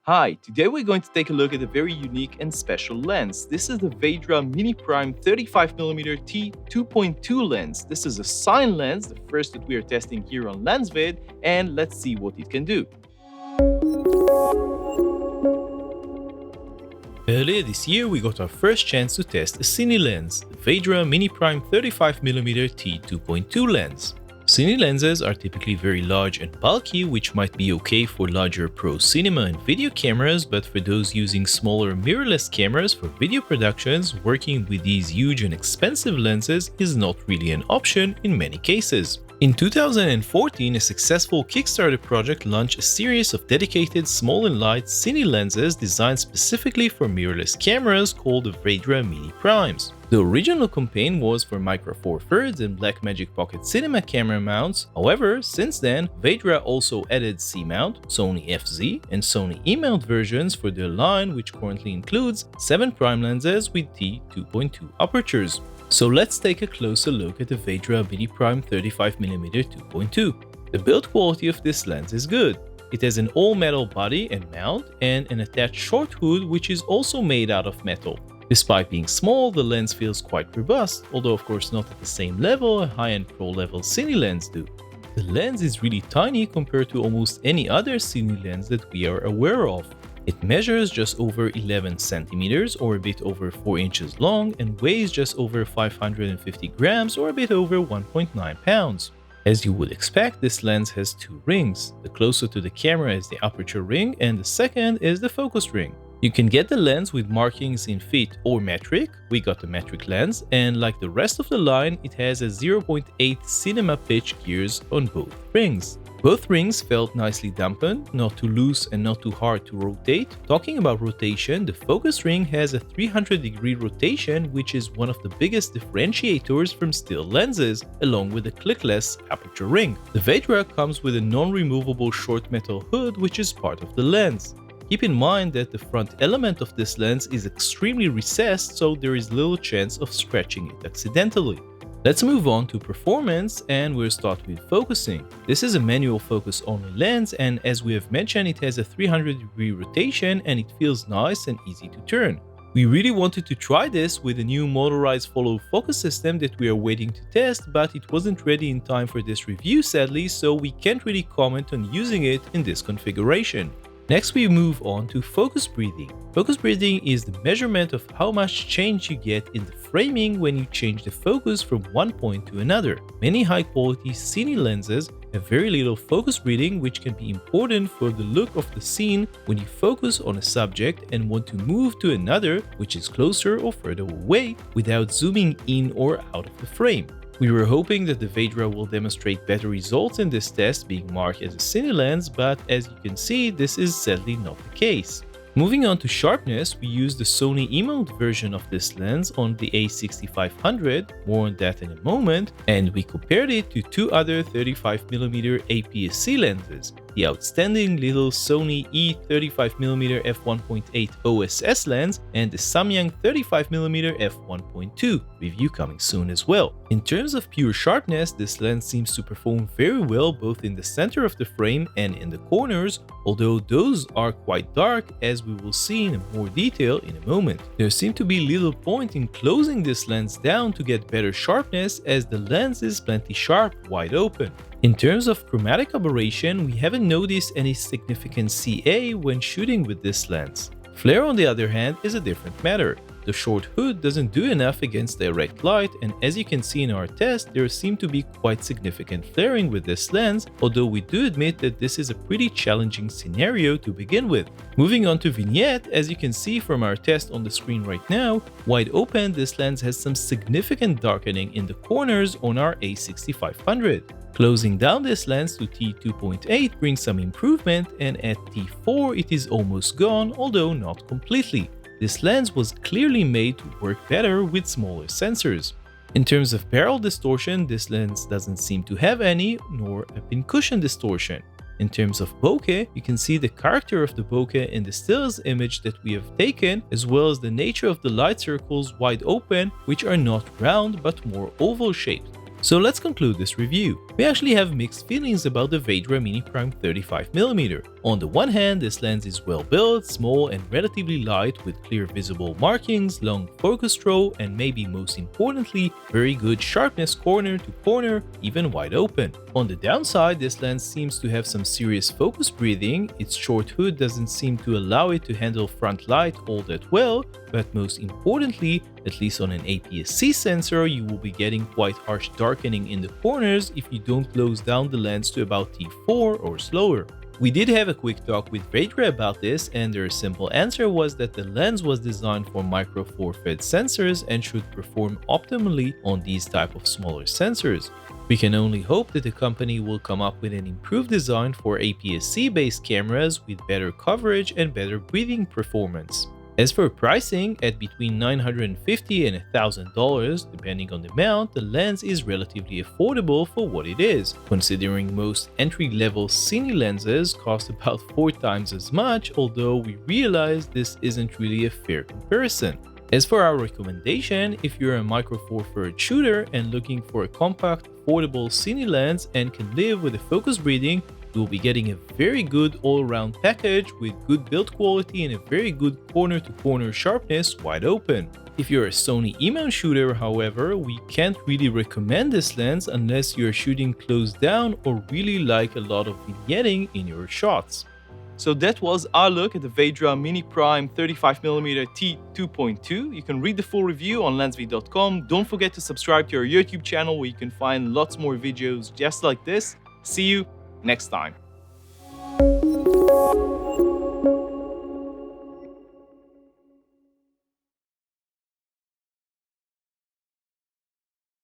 Hi, today we're going to take a look at a very unique and special lens. This is the Veydra Mini Prime 35mm T2.2 lens. This is a Cine lens, the first that we are testing here on LensVid, and let's see what it can do. Earlier this year, we got our first chance to test a Cine lens, the Veydra Mini Prime 35mm T2.2 lens. Cine lenses are typically very large and bulky, which might be okay for larger pro cinema and video cameras, but for those using smaller mirrorless cameras for video productions, working with these huge and expensive lenses is not really an option in many cases. In 2014, a successful Kickstarter project launched a series of dedicated small and light Cine lenses designed specifically for mirrorless cameras called the Veydra Mini Primes. The original campaign was for Micro Four Thirds and Blackmagic Pocket Cinema camera mounts. However, since then, Veydra also added C Mount, Sony FZ, and Sony E Mount versions for their line, which currently includes 7 prime lenses with T2.2 apertures. So let's take a closer look at the Veydra Mini Prime 35mm 2.2. The build quality of this lens is good. It has an all-metal body and mount, and an attached short hood which is also made out of metal. Despite being small, the lens feels quite robust, although of course not at the same level a high-end pro-level Cine lens do. The lens is really tiny compared to almost any other Cine lens that we are aware of. It measures just over 11 centimeters or a bit over 4 inches long and weighs just over 550 grams or a bit over 1.9 pounds. As you would expect, this lens has 2 rings. The closer to the camera is the aperture ring and the second is the focus ring. You can get the lens with markings in feet or metric. We got the metric lens, and like the rest of the line, it has a 0.8 cinema pitch gears on both rings. Both rings felt nicely dampened, not too loose and not too hard to rotate. Talking about rotation, the focus ring has a 300-degree rotation, which is one of the biggest differentiators from still lenses, along with a clickless aperture ring. The Veydra comes with a non-removable short metal hood, which is part of the lens. Keep in mind that the front element of this lens is extremely recessed, so there is little chance of scratching it accidentally. Let's move on to performance, and we'll start with focusing. This is a manual focus only lens, and as we have mentioned, it has a 300-degree rotation and it feels nice and easy to turn. We really wanted to try this with a new motorized follow focus system that we are waiting to test, but it wasn't ready in time for this review sadly, so we can't really comment on using it in this configuration. Next, we move on to focus breathing. Focus breathing is the measurement of how much change you get in the framing when you change the focus from one point to another. Many high-quality Cine lenses have very little focus breathing, which can be important for the look of the scene when you focus on a subject and want to move to another, which is closer or further away, without zooming in or out of the frame. We were hoping that the Veydra will demonstrate better results in this test, being marked as a Cine lens, but as you can see, this is sadly not the case. Moving on to sharpness, we used the Sony E Mount version of this lens on the A6500, more on that in a moment, and we compared it to 2 other 35mm APS-C lenses, the outstanding little Sony E35mm f1.8 OSS lens and the Samyang 35mm f1.2, review coming soon as well. In terms of pure sharpness, this lens seems to perform very well both in the center of the frame and in the corners, although those are quite dark, as we will see in more detail in a moment. There seemed to be little point in closing this lens down to get better sharpness, as the lens is plenty sharp wide open. In terms of chromatic aberration, we haven't noticed any significant CA when shooting with this lens. Flare, on the other hand, is a different matter. The short hood doesn't do enough against direct light, and as you can see in our test, there seemed to be quite significant flaring with this lens, although we do admit that this is a pretty challenging scenario to begin with. Moving on to Vignette, as you can see from our test on the screen right now, wide open, this lens has some significant darkening in the corners on our A6500. Closing down this lens to T2.8 brings some improvement, and at T4 it is almost gone, although not completely. This lens was clearly made to work better with smaller sensors. In terms of barrel distortion, this lens doesn't seem to have any, nor a pincushion distortion. In terms of bokeh, you can see the character of the bokeh in the stills image that we have taken, as well as the nature of the light circles wide open, which are not round but more oval shaped. So let's conclude this review. We actually have mixed feelings about the Veydra Mini Prime 35mm. On the one hand, this lens is well built, small and relatively light with clear visible markings, long focus throw, and maybe most importantly, very good sharpness corner to corner, even wide open. On the downside, this lens seems to have some serious focus breathing. Its short hood doesn't seem to allow it to handle front light all that well, but most importantly, at least on an APS-C sensor, you will be getting quite harsh darkening in the corners if you don't close down the lens to about t4 or slower. We did have a quick talk with Veydra about this, and their simple answer was that the lens was designed for micro four fed sensors and should perform optimally on these type of smaller sensors. We can only hope that the company will come up with an improved design for APS-C based cameras with better coverage and better breathing performance. As for pricing, at between $950 and $1,000 depending on the mount, the lens is relatively affordable for what it is, considering most entry-level Cine lenses cost about 4 times as much, although we realize this isn't really a fair comparison. As for our recommendation, if you're a micro four thirds shooter and looking for a compact, affordable Cine lens and can live with the focus breathing, you'll be getting a very good all-around package with good build quality and a very good corner-to-corner sharpness wide open. If you're a Sony E Mount shooter, however, we can't really recommend this lens unless you're shooting close down or really like a lot of vignetting in your shots. So that was our look at the Veydra Mini Prime 35mm T2.2. You can read the full review on LensVid.com. Don't forget to subscribe to our YouTube channel where you can find lots more videos just like this. See you next time.